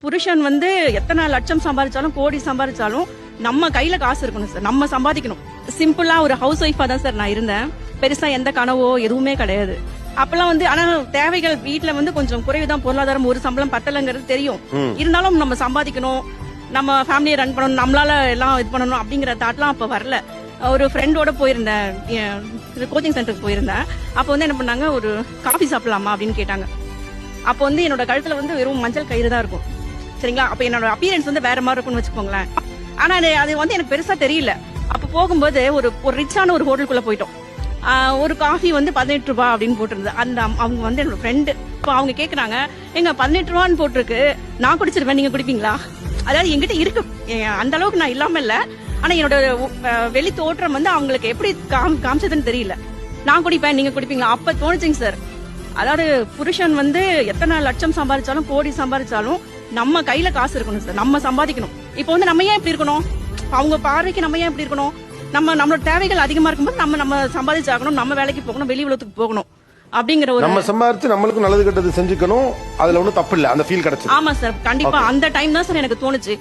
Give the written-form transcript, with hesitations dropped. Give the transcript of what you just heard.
புருஷன் வந்து எத்தனை லட்சம் சம்பாதிச்சாலும் கோடி சம்பாதிச்சாலும் நம்ம கையில காசு இருக்கணும் சார். நம்ம சம்பாதிக்கணும். சிம்பிளா ஒரு ஹவுஸ் ஒய்ஃபா தான் சார் நான் இருந்தேன். பெருசா எந்த கனவோ எதுவுமே கிடையாது. அப்பெல்லாம் வந்து ஆனா தேவைகள் வீட்டுல வந்து கொஞ்சம் குறைவுதான். பொருளாதாரம் ஒரு சம்பளம் பத்தலைங்கிறது தெரியும். இருந்தாலும் நம்ம சம்பாதிக்கணும், நம்ம ஃபேமிலியை ரன் பண்ணணும், நம்மளால எல்லாம் இது பண்ணணும் அப்படிங்கிற தாட்லாம் அப்ப வரல. ஒரு ஃப்ரெண்டோட போயிருந்தேன், கோச்சிங் சென்டருக்கு போயிருந்தேன். அப்போ வந்து என்ன பண்ணாங்க, ஒரு காஃபி சாப்பிடலாமா அப்படின்னு கேட்டாங்க. அப்போ வந்து என்னோட கழுத்துல வந்து வெறும் மஞ்சள் கயிறு தான் இருக்கும் சரிங்களா. அப்ப என்னோட அப்பியரன்ஸ் வந்து வேற மாதிரி இருக்கும்னு வச்சுக்கோங்களேன். ஆனா அது வந்து எனக்கு பெருசா தெரியல. அப்ப போகும்போது ஒரு ரிச்சான ஒரு ஹோட்டலுக்குள்ள போயிட்டோம். ஒரு காஃபி வந்து 18 ரூபாய் அப்படின்னு போட்டிருந்தது. அந்த அவங்க வந்து என்னோட ஃப்ரெண்டு. இப்போ அவங்க கேக்குறாங்க, எங்க 18 ரூபான்னு போட்டிருக்கு, நான் குடிச்சிருவேன், நீங்க குடிப்பீங்களா? அதாவது என்கிட்ட இருக்கு, அந்த அளவுக்கு நான் இல்லாம இல்ல. ஆனா என்னோட வெளி தோற்றம் வந்து அவங்களுக்கு எப்படி காமிச்சதுன்னு தெரியல. நான் குடிப்பேன், நீங்க குடிப்பீங்களா? அப்ப தோணுச்சுங்க சார். அதாவது புருஷன் வந்து எத்தனை லட்சம் சம்பாதிச்சாலும் கோடி சம்பாதிச்சாலும் நம்ம கையில காசு இருக்கணும் சார். நம்ம சம்பாதிக்கணும். இப்போ வந்து நம்ம ஏன் இப்படி இருக்கணும்? அவங்க பார்வைக்கு நம்ம ஏன் இப்படி இருக்கணும்? நம்மளோட தேவைகள் அதிகமா இருக்கும்போது நம்ம சம்பாதிச்சாகணும், நம்ம வேலைக்கு போகணும், வெளி உலகத்துக்கு போகணும் அப்படிங்கிற ஒரு நம்ம சம்பாதிச்சு நம்மளுக்கு நல்லது கெட்டது செஞ்சுக்கணும். அதுல ஒன்றும் தப்பு இல்ல. அந்த ஃபீல் கிடைச்சது. ஆமா சார், கண்டிப்பா அந்த டைம் தான் சார் எனக்கு தோணுச்சு.